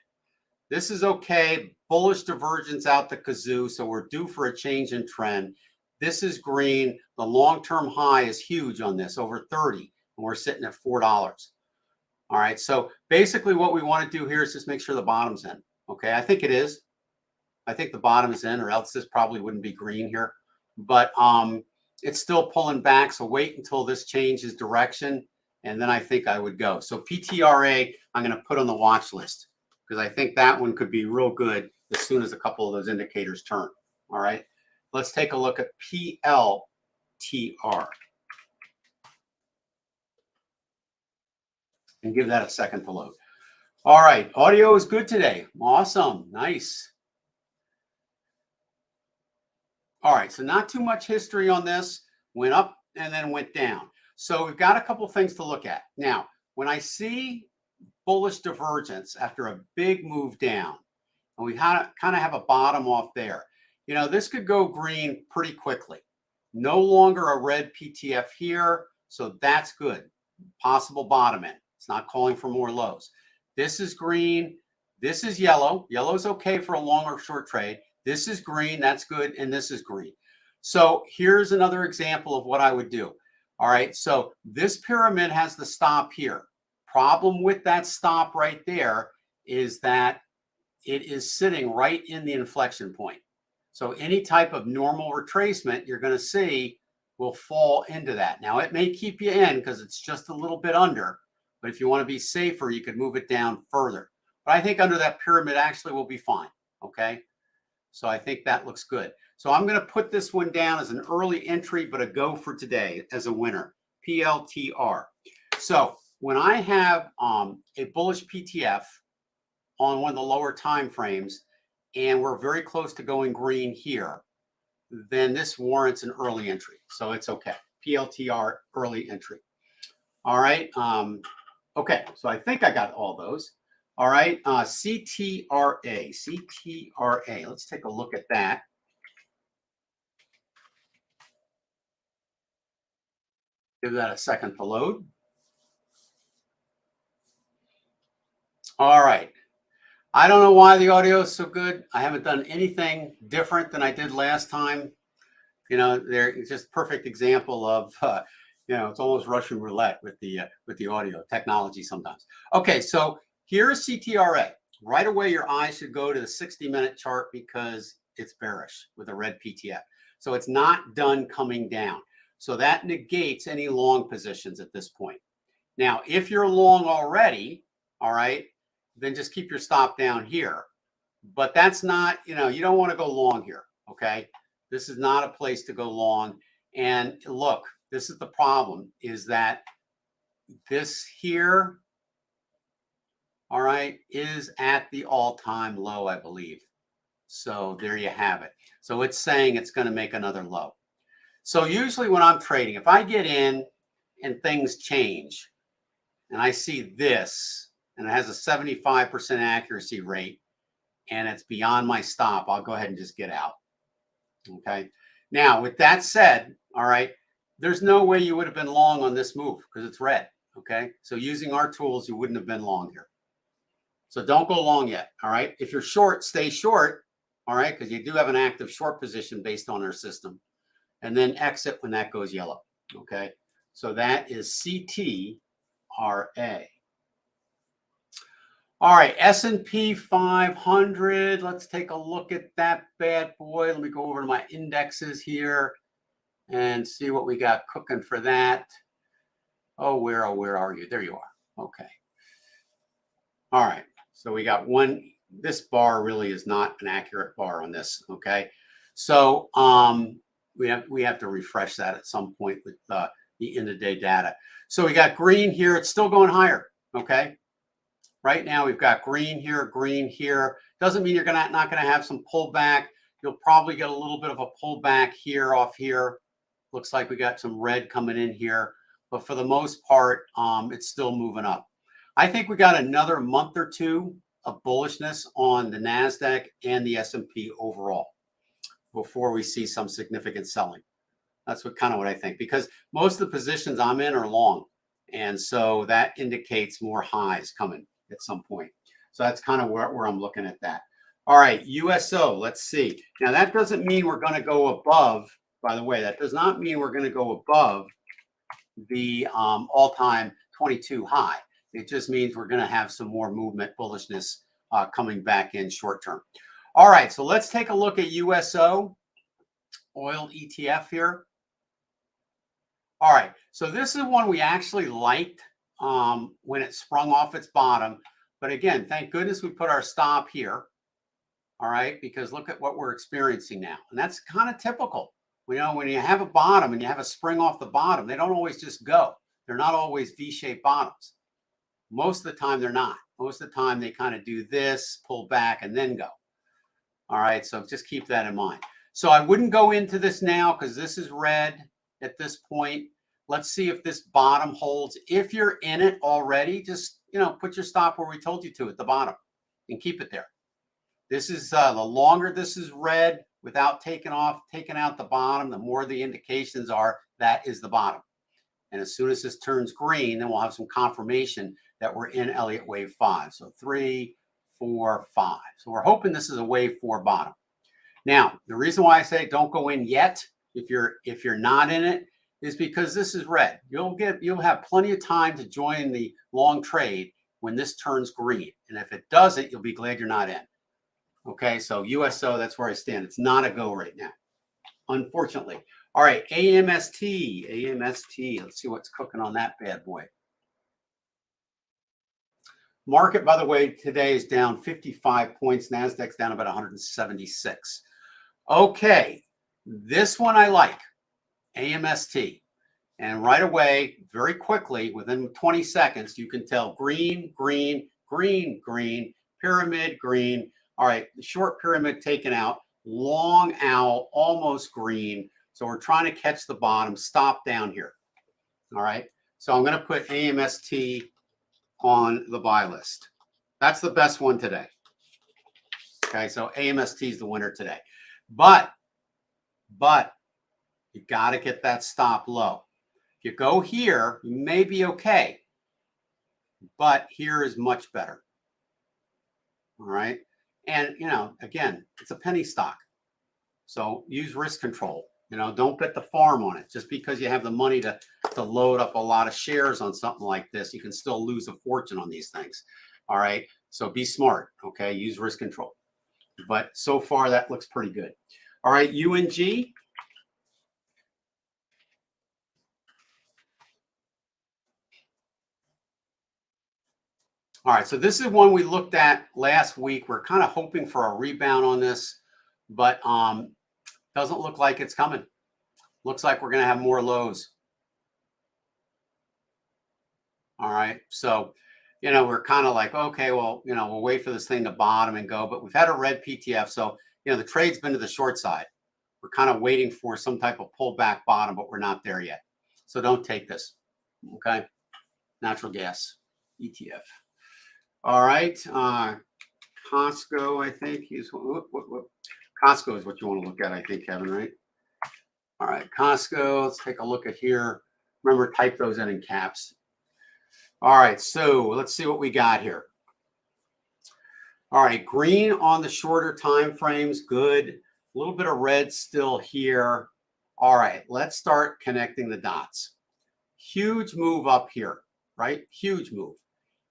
This is okay. Bullish divergence out the kazoo. So we're due for a change in trend. This is green. The long-term high is huge on this, over 30, and we're sitting at $4. All right. So basically what we want to do here is just make sure the bottom's in. Okay. I think it is. I think the bottom is in, or else this probably wouldn't be green here. But it's still pulling back. So wait until this changes direction, and then I think I would go. So PTRA, I'm going to put on the watch list because I think that one could be real good as soon as a couple of those indicators turn. All right. Let's take a look at PLTR. And give that a second to load. All right. Audio is good today. Awesome. Nice. All right, so not too much history on this. Went up and then went down. So we've got a couple things to look at. Now, when I see bullish divergence after a big move down, and we kind of have a bottom off there, this could go green pretty quickly. No longer a red PTF here, so that's good. Possible bottom end. It's not calling for more lows. This is green. This is yellow. Yellow is okay for a long or short trade. This is green, that's good, and this is green. So here's another example of what I would do. All right, so this pyramid has the stop here. Problem with that stop right there is that it is sitting right in the inflection point. So any type of normal retracement you're going to see will fall into that. Now, it may keep you in because it's just a little bit under, but if you want to be safer, you could move it down further. But I think under that pyramid actually will be fine, okay? So I think that looks good. So I'm going to put this one down as an early entry, but a go for today as a winner, PLTR. So when I have a bullish PTF on one of the lower time frames, and we're very close to going green here, then this warrants an early entry. So it's okay. PLTR, early entry. All right. Okay. So I think I got all those. All right, CTRA. Let's take a look at that. Give that a second to load. All right. I don't know why the audio is so good. I haven't done anything different than I did last time. They're just perfect example of, You know, it's almost Russian roulette with the audio technology sometimes. Okay, so here's CTRA. Right away, your eyes should go to the 60-minute chart because it's bearish with a red PTF. So it's not done coming down. So that negates any long positions at this point. Now, if you're long already, all right, then just keep your stop down here. But that's not, you know, you don't want to go long here, okay? This is not a place to go long. And look, this is the problem, is that this here, all right, is at the all-time low, I believe. So there you have it. So it's saying it's going to make another low. So usually when I'm trading, if I get in and things change and I see this and it has a 75% accuracy rate and it's beyond my stop, I'll go ahead and just get out. Okay. Now, with that said, all right, there's no way you would have been long on this move because it's red. Okay. So using our tools, you wouldn't have been long here. So don't go long yet. All right. If you're short, stay short. All right. Because you do have an active short position based on our system. And then exit when that goes yellow. Okay. So that is CTRA. All right. S&P 500. Let's take a look at that bad boy. Let me go over to my indexes here and see what we got cooking for that. Oh, where are you? There you are. Okay. All right. So we got one. This bar really is not an accurate bar on this. Okay. So we have to refresh that at some point with the end of day data. So we got green here. It's still going higher. Okay. Right now we've got green here, green here. Doesn't mean you're not going to have some pullback. You'll probably get a little bit of a pullback here off here. Looks like we got some red coming in here. But for the most part, it's still moving up. I think we got another month or two of bullishness on the Nasdaq and the S&P overall before we see some significant selling. That's kind of what I think, because most of the positions I'm in are long. And so that indicates more highs coming at some point. So that's kind of where I'm looking at that. All right, USO, let's see. Now that doesn't mean we're going to go above, by the way, that does not mean we're going to go above the all-time 22 high. It just means we're going to have some more movement bullishness coming back in short term. All right, so let's take a look at USO, oil ETF here. All right, so this is one we actually liked when it sprung off its bottom. But again, thank goodness we put our stop here. All right, because look at what we're experiencing now. And that's kind of typical. You know, when you have a bottom and you have a spring off the bottom, they don't always just go. They're not always V-shaped bottoms. Most of the time, they're not. Most of the time, they kind of do this, pull back, and then go. All right, so just keep that in mind. So I wouldn't go into this now because this is red at this point. Let's see if this bottom holds. If you're in it already, just, you know, put your stop where we told you to at the bottom and keep it there. This is the longer this is red without taking out the bottom, the more the indications are that is the bottom. And as soon as this turns green, then we'll have some confirmation that we're in Elliott wave 5. So 3, 4, 5. So we're hoping this is a wave 4 bottom. Now, the reason why I say don't go in yet, if you're not in it, is because this is red. You'll have plenty of time to join the long trade when this turns green. And if it doesn't, you'll be glad you're not in. Okay, so USO, that's where I stand. It's not a go right now, unfortunately. All right, AMST. Let's see what's cooking on that bad boy. Market, by the way, today is down 55 points. Nasdaq's down about 176. Okay, this one I like, AMST. And right away, very quickly, within 20 seconds, you can tell green, green, green, green, pyramid, green. All right, the short pyramid taken out, long owl, almost green. So we're trying to catch the bottom, stop down here. All right, so I'm going to put AMST on the buy list. That's the best one today. Okay, so AMST is the winner today. But you got to get that stop low. If you go here, you may be okay. But here is much better. All right. And, you know, again, it's a penny stock. So use risk control. You know, don't bet the farm on it. Just because you have the money to load up a lot of shares on something like this, you can still lose a fortune on these things. All right. So be smart. Okay. Use risk control. But so far, that looks pretty good. All right. UNG. All right. So this is one we looked at last week. We're kind of hoping for a rebound on this, but doesn't look like it's coming. Looks like we're going to have more lows. All right. So, you know, we're kind of like, okay, well, you know, we'll wait for this thing to bottom and go. But we've had a red PTF. So, you know, the trade's been to the short side. We're kind of waiting for some type of pullback bottom, but we're not there yet. So don't take this. Okay. Natural gas ETF. All right. Costco, I think is what Costco is what you want to look at, I think, Kevin, right? All right. Costco. Let's take a look at here. Remember, type those in caps. All right, so let's see what we got here. All right, green on the shorter time frames, good. A little bit of red still here. All right, let's start connecting the dots. Huge move up here, right? Huge move.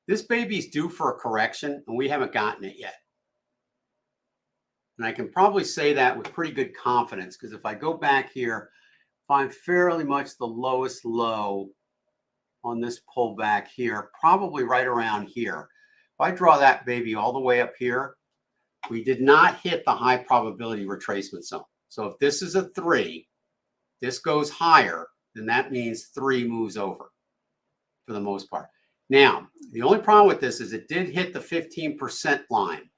This baby's due for a correction, and we haven't gotten it yet. And I can probably say that with pretty good confidence, because if I go back here, find fairly much the lowest low on this pullback here, probably right around here. If I draw that baby all the way up here, we did not hit the high probability retracement zone. So if this is a 3, this goes higher, then that means 3 moves over for the most part. Now, the only problem with this is it did hit the 15% line.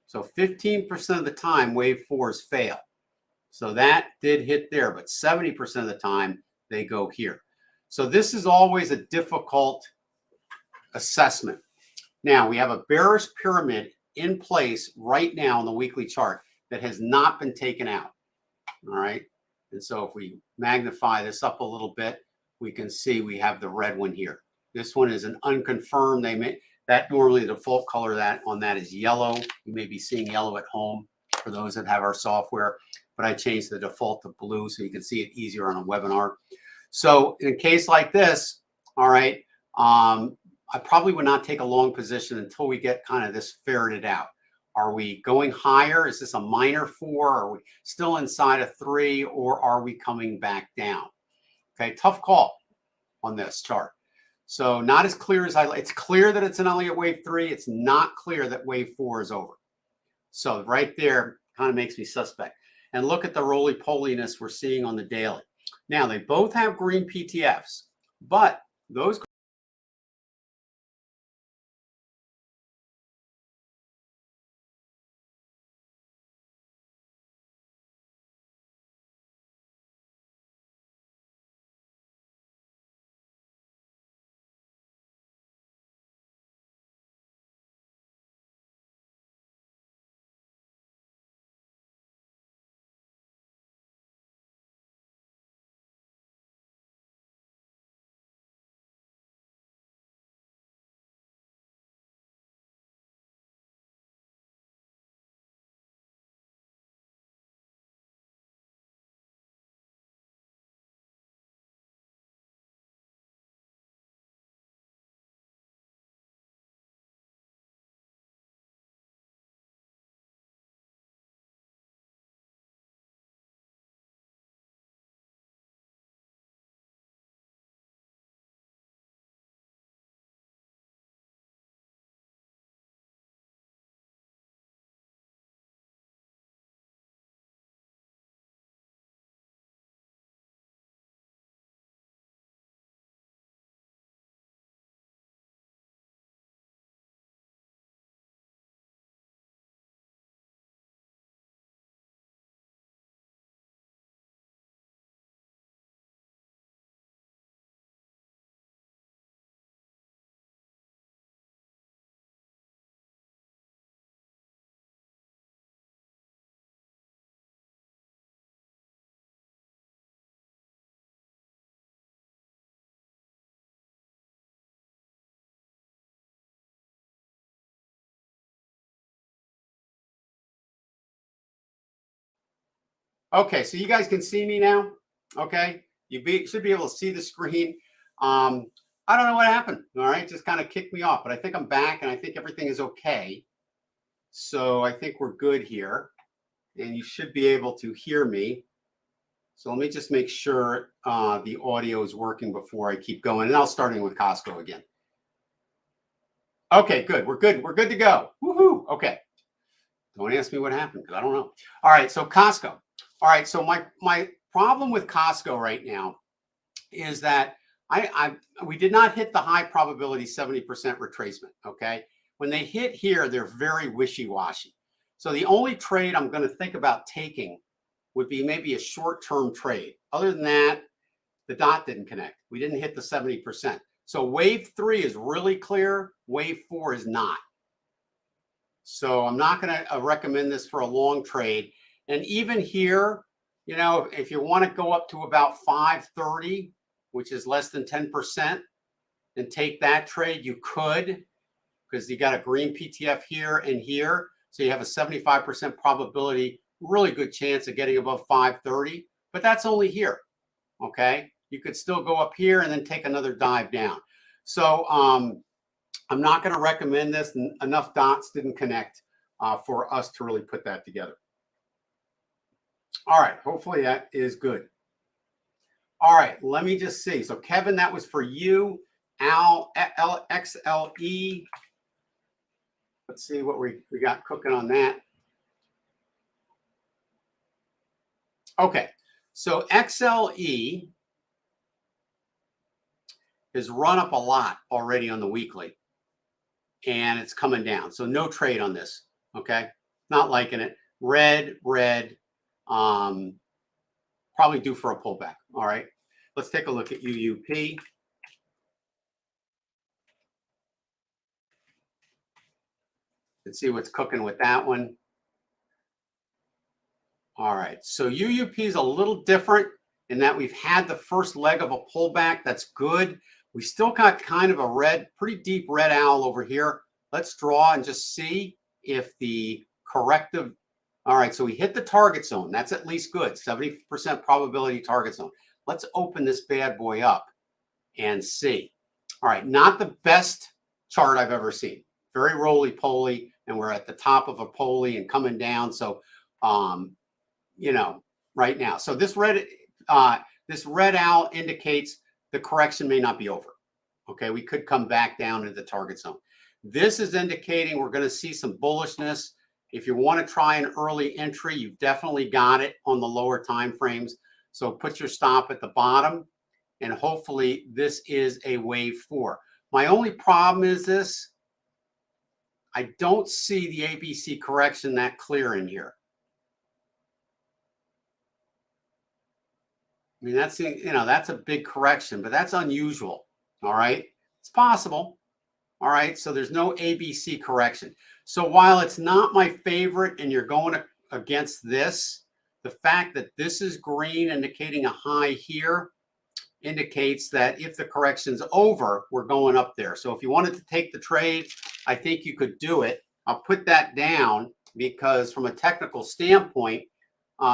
So 15% of the time, wave 4s fail. So that did hit there, but 70% of the time, they go here. So this is always a difficult assessment. Now, we have a bearish pyramid in place right now on the weekly chart that has not been taken out. All right. And so if we magnify this up a little bit, we can see we have the red one here. This one is an unconfirmed. That normally the default color on that is yellow. You may be seeing yellow at home for those that have our software, but I changed the default to blue so you can see it easier on a webinar. So in a case like this, all right, I probably would not take a long position until we get kind of this ferreted out. Are we going higher? Is this a minor 4? Are we still inside a 3? Or are we coming back down? Okay, tough call on this chart. So not as clear as it's clear that it's an Elliott wave 3. It's not clear that wave 4 is over. So right there kind of makes me suspect. And look at the roly-poliness we're seeing on the daily. Now, they both have green PTFs, but those Okay, so you guys can see me now. Okay, should be able to see the screen. I don't know what happened. All right, just kind of kicked me off, but I think I'm back and I think everything is okay. So I think we're good here, and you should be able to hear me. So let me just make sure the audio is working before I keep going, and I'll starting with Costco again. Okay, good. We're good. We're good to go. Woohoo! Okay. Don't ask me what happened because I don't know. All right, so Costco. All right, so my problem with Costco right now is that we did not hit the high probability 70% retracement. Okay, when they hit here, they're very wishy-washy. So the only trade I'm going to think about taking would be maybe a short-term trade. Other than that, the dot didn't connect. We didn't hit the 70%. So wave 3 is really clear. Wave 4 is not. So I'm not going to recommend this for a long trade. And even here, you know, if you want to go up to about 530, which is less than 10%, and take that trade, you could, because you got a green PTF here and here. So you have a 75% probability, really good chance of getting above 530. But that's only here. Okay. You could still go up here and then take another dive down. So I'm not going to recommend this. Enough dots didn't connect for us to really put that together. All right. Hopefully that is good. All right. Let me just see. So Kevin, that was for you. Al, XLE. Let's see what we got cooking on that. Okay. So XLE has run up a lot already on the weekly, and it's coming down. So no trade on this. Okay. Not liking it. Red. Probably due for a pullback. All right. Let's take a look at UUP. Let's see what's cooking with that one. All right. So UUP is a little different in that we've had the first leg of a pullback. That's good. We still got kind of a pretty deep red owl over here. Let's draw and just see if the corrective. All right, so we hit the target zone. That's at least good. 70% probability target zone. Let's open this bad boy up and see. All right, not the best chart I've ever seen. Very roly-poly, and we're at the top of a poly and coming down. So, you know, right now. So this red owl indicates the correction may not be over. Okay, we could come back down into the target zone. This is indicating we're going to see some bullishness. If you want to try an early entry, you've definitely got it on the lower time frames. So put your stop at the bottom, and hopefully this is a wave 4. My only problem is this. I don't see the ABC correction that clear in here. I mean, that's, you know, that's a big correction, but that's unusual. All right. It's possible. All right. So there's no ABC correction. So while it's not my favorite and you're going against this, the fact that this is green indicating a high here indicates that if the correction's over, we're going up there. So if you wanted to take the trade, I think you could do it. I'll put that down because from a technical standpoint,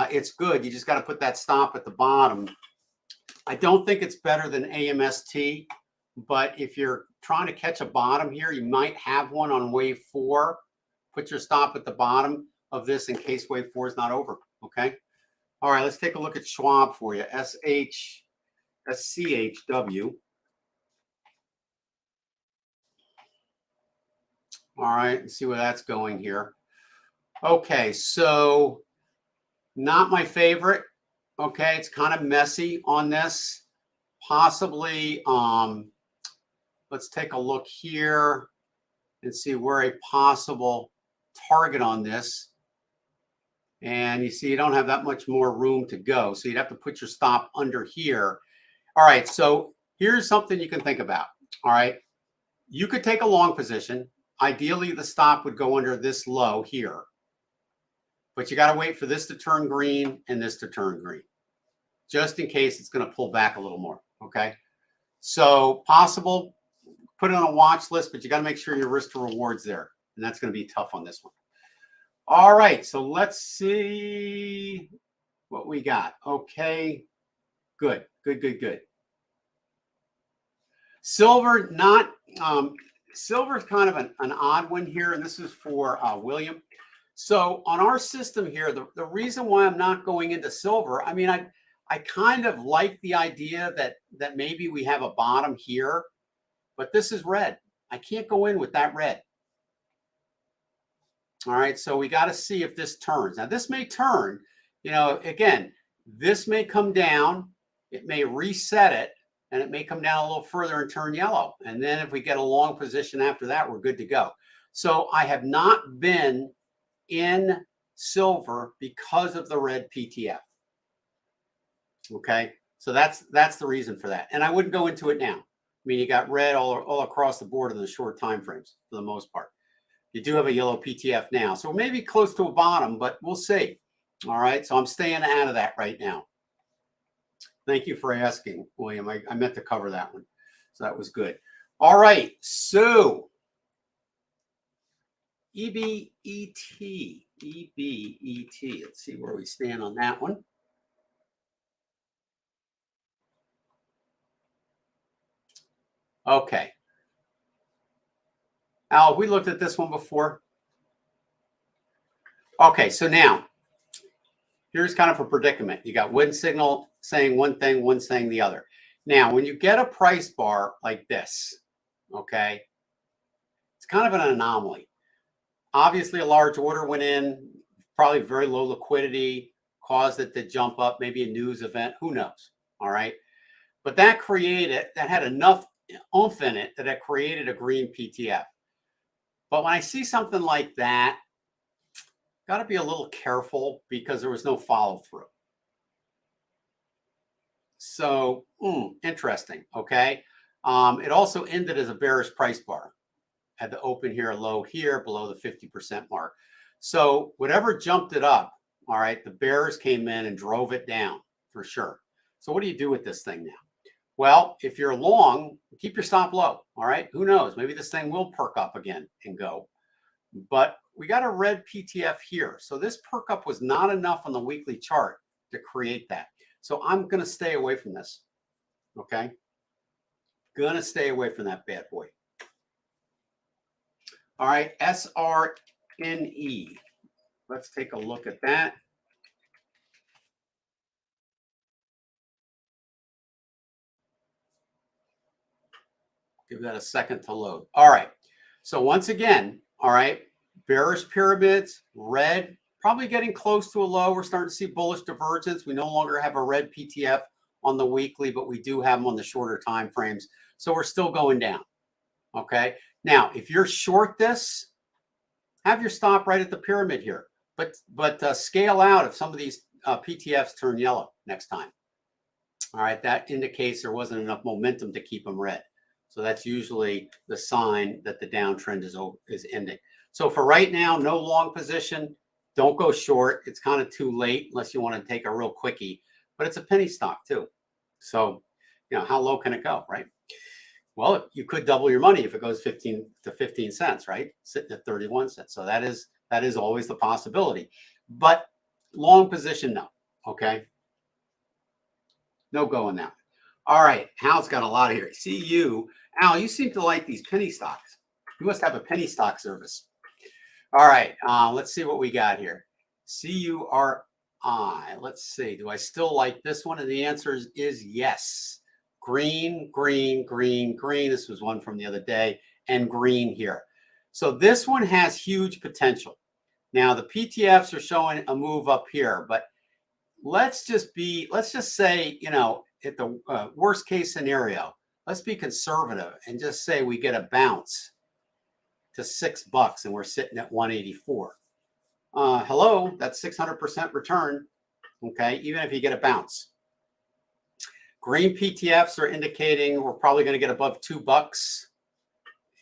it's good. You just got to put that stop at the bottom. I don't think it's better than AMST, but if you're trying to catch a bottom here, you might have one on wave 4. Put your stop at the bottom of this in case wave 4 is not over. Okay. All right. Let's take a look at Schwab for you. SCHW. All right. Let's see where that's going here. Okay. So not my favorite. Okay. It's kind of messy on this. Possibly, let's take a look here and see where a possible target on this. And you see, you don't have that much more room to go. So you'd have to put your stop under here. All right. So here's something you can think about. All right. You could take a long position. Ideally, the stop would go under this low here. But you got to wait for this to turn green and this to turn green, just in case it's going to pull back a little more. Okay. So possible, put it on a watch list, but you got to make sure your risk to rewards there. And that's going to be tough on this one. All right. So let's see. what we got. Okay, good. Silver, not silver is kind of an odd one here, and this is for William. So on our system here, the reason why I'm not going into silver, I mean, I kind of like the idea that maybe we have a bottom here, but this is red. I can't go in with that red. All right, so we got to see if this turns. Now this may turn, you know, again, this may come down, it may reset it, and it may come down a little further and turn yellow. And then if we get a long position after that, we're good to go. So I have not been in silver because of the red PTF. Okay, so that's the reason for that. And I wouldn't go into it now. I mean, you got red all across the board in the short time frames for the most part. You do have a yellow PTF now, so maybe close to a bottom, but we'll see. All right, so I'm staying out of that right now. Thank you for asking, William. I meant to cover that one, so that was good. All right, so EBET. Let's see where we stand on that one. Okay. Al, we looked at this one before. Okay, so now here's kind of a predicament. You got one signal saying one thing, one saying the other. Now, when you get a price bar like this, okay, it's kind of an anomaly. Obviously, a large order went in, probably very low liquidity, caused it to jump up, maybe a news event, who knows, all right? But that had enough oomph in it that it created a green PTF. But when I see something like that, got to be a little careful because there was no follow through. So interesting. Okay. It also ended as a bearish price bar. Had the open here, a low here, below the 50% mark. So whatever jumped it up, all right, the bears came in and drove it down for sure. So what do you do with this thing now? Well, if you're long, keep your stop low. All right. Who knows? Maybe this thing will perk up again and go. But we got a red PTF here. So this perk up was not enough on the weekly chart to create that. So I'm going to stay away from this. Okay. Going to stay away from that bad boy. All right. SRNE. Let's take a look at that. Give that a second to load. All right. So once again, all right, bearish pyramids, red, probably getting close to a low. We're starting to see bullish divergence. We no longer have a red PTF on the weekly, but we do have them on the shorter time frames. So we're still going down. Okay. Now, if you're short this, have your stop right at the pyramid here, but scale out if some of these PTFs turn yellow next time. All right. That indicates there wasn't enough momentum to keep them red. So that's usually the sign that the downtrend is ending. So for right now, no long position. Don't go short. It's kind of too late unless you want to take a real quickie. But it's a penny stock too. So, you know, how low can it go, right? Well, you could double your money if it goes 15 cents, right? Sitting at 31 cents. So that is always the possibility. But long position, no. Okay. No go in that. All right. Hal's got a lot of here. See you. Al, you seem to like these penny stocks. You must have a penny stock service. All right. Let's see what we got here. CURI. Let's see. Do I still like this one? And the answer is yes. Green, green, green, green. This was one from the other day. And green here. So this one has huge potential. Now, the PTFs are showing a move up here. But let's just say, you know, at the worst case scenario, let's be conservative and just say we get a bounce to $6 and we're sitting at 184. Hello, that's 600% return. Okay, even if you get a bounce. Green PTFs are indicating we're probably going to get above $2.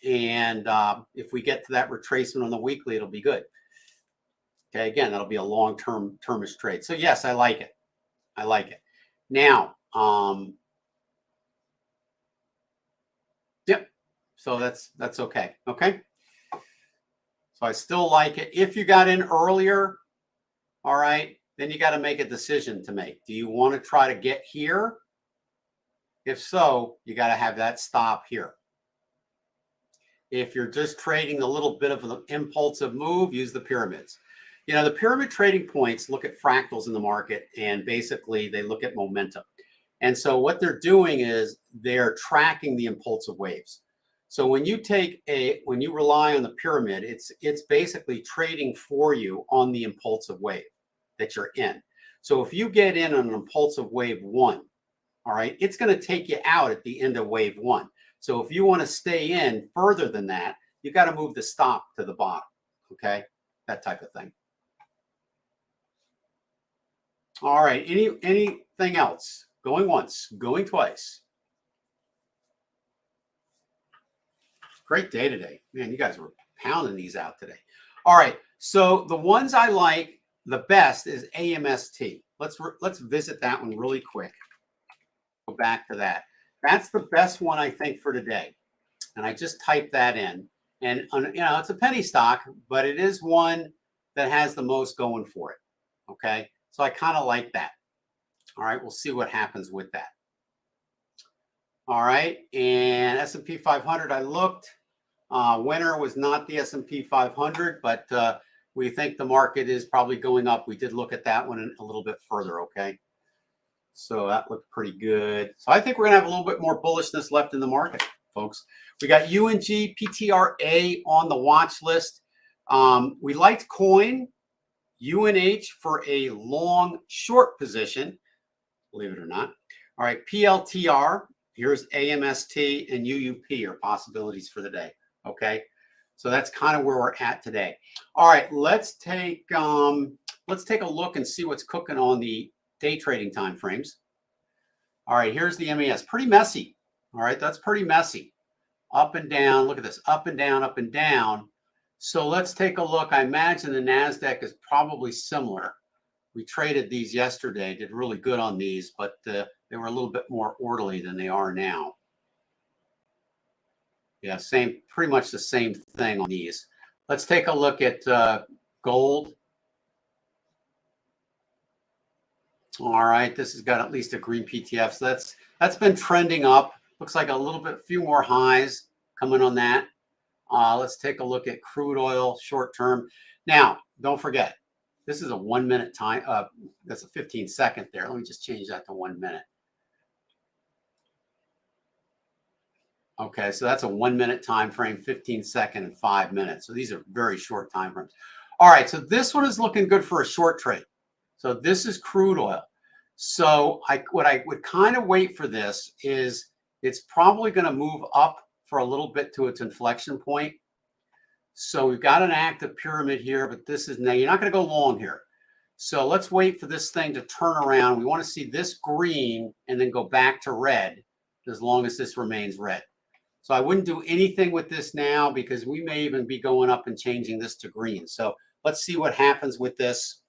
And if we get to that retracement on the weekly, it'll be good. Okay, again, that'll be a long-term termish trade. So yes, I like it. I like it. Now, yep. So that's okay. Okay. So I still like it. If you got in earlier, all right, then you got to make a decision to make. Do you want to try to get here? If so, you got to have that stop here. If you're just trading a little bit of an impulsive move, use the pyramids. You know, the pyramid trading points look at fractals in the market, and basically they look at momentum. And so what they're doing is they're tracking the impulsive waves. So when you rely on the pyramid, it's basically trading for you on the impulsive wave that you're in. So if you get in on an impulsive wave 1, all right, it's going to take you out at the end of wave 1. So if you want to stay in further than that, you got to move the stop to the bottom. Okay, that type of thing. All right, anything else? Going once, going twice. Great day today. Man, you guys were pounding these out today. All right, so the ones I like the best is AMST. Let's visit that one really quick. Go back to that. That's the best one, I think, for today. And I just typed that in. And, you know, it's a penny stock, but it is one that has the most going for it. Okay, so I kind of like that. All right, we'll see what happens with that. All right, and S&P 500, I looked. Winner was not the S&P 500, but we think the market is probably going up. We did look at that one a little bit further, okay? So that looked pretty good. So I think we're going to have a little bit more bullishness left in the market, folks. We got UNG, PTRA on the watch list. We liked Coin, UNH for a long short position, believe it or not. All right, PLTR, here's AMST, and UUP are possibilities for the day. Okay, so that's kind of where we're at today. All right, let's take a look and see what's cooking on the day trading time frames. All right, here's the MES. Pretty messy. All right, that's pretty messy. Up and down. Look at this. Up and down, up and down. So let's take a look. I imagine the Nasdaq is probably similar. We traded these yesterday, did really good on these, but they were a little bit more orderly than they are now. Yeah, pretty much the same thing on these. Let's take a look at gold. All right, this has got at least a green PTF. So that's been trending up. Looks like a few more highs coming on that. Let's take a look at crude oil short term. Now, don't forget, this is a 1 minute time. That's a 15-second there. Let me just change that to 1 minute. Okay, so that's a 1 minute time frame, 15-second, and 5 minutes. So these are very short time frames. All right, so this one is looking good for a short trade. So this is crude oil. So what I would kind of wait for this is it's probably going to move up for a little bit to its inflection point. So we've got an active pyramid here, but this is now, you're not going to go long here. So let's wait for this thing to turn around. We want to see this green and then go back to red as long as this remains red. So I wouldn't do anything with this now because we may even be going up and changing this to green. So let's see what happens with this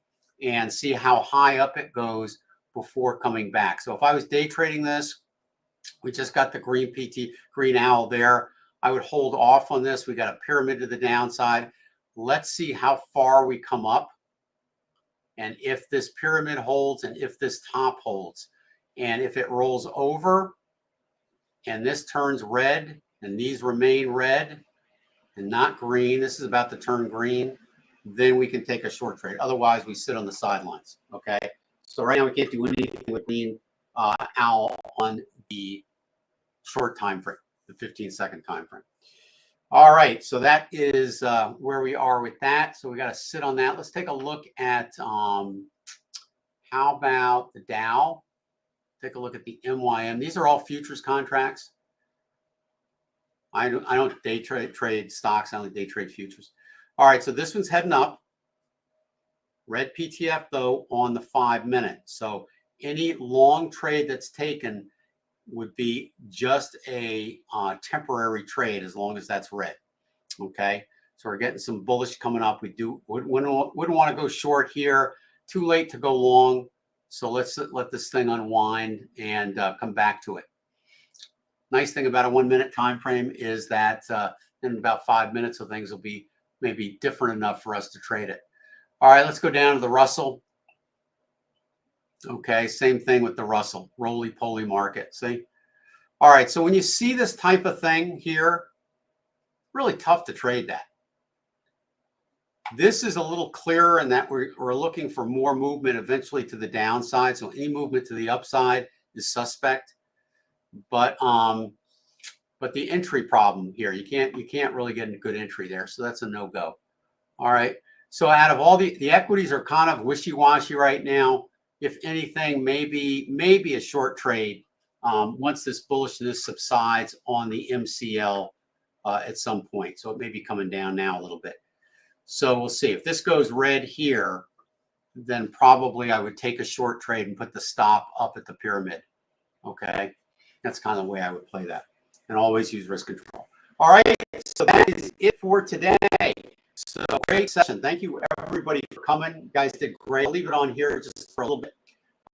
and see how high up it goes before coming back. So if I was day trading this, we just got the green owl there. I would hold off on this. We got a pyramid to the downside. Let's see how far we come up and if this pyramid holds and if this top holds. And if it rolls over and this turns red and these remain red and not green, this is about to turn green, then we can take a short trade. Otherwise, we sit on the sidelines, okay? So right now we can't do anything with green owl on the short time frame, the 15-second time frame. All right, so that is where we are with that. So we got to sit on that. Let's take a look at how about the Dow? Take a look at the MYM. These are all futures contracts. I don't day trade stocks. I only day trade futures. All right, so this one's heading up. Red PTF, though, on the 5 minute. So any long trade that's taken would be just a temporary trade as long as that's red. Okay, so we're getting some bullish coming up. We wouldn't want to go short here. Too late to go long. So let's let this thing unwind and come back to it. Nice thing about a 1 minute time frame is that in about 5 minutes, so things will be maybe different enough for us to trade it. All right, let's go down to the Russell. Okay, same thing with the Russell, roly-poly market, see? All right, so when you see this type of thing here, really tough to trade that. This is a little clearer in that we're looking for more movement eventually to the downside. So any movement to the upside is suspect. But the entry problem here, you can't really get a good entry there. So that's a no-go. All right. So out of all the equities are kind of wishy-washy right now. If anything, maybe a short trade once this bullishness subsides on the MCL at some point. So it may be coming down now a little bit. So we'll see. If this goes red here, then probably I would take a short trade and put the stop up at the pyramid. Okay. That's kind of the way I would play that. And always use risk control. All right. So that is it for today. So great session. Thank you everybody for coming. You guys did great. I'll leave it on here just for a little bit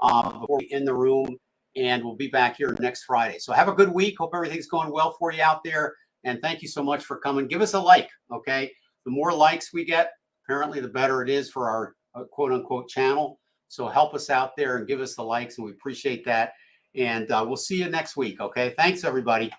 before we end the room. And we'll be back here next Friday. So have a good week. Hope everything's going well for you out there. And thank you so much for coming. Give us a like. Okay. The more likes we get, apparently the better it is for our quote unquote channel. So help us out there and give us the likes, and we appreciate that. And we'll see you next week. Okay. Thanks, everybody.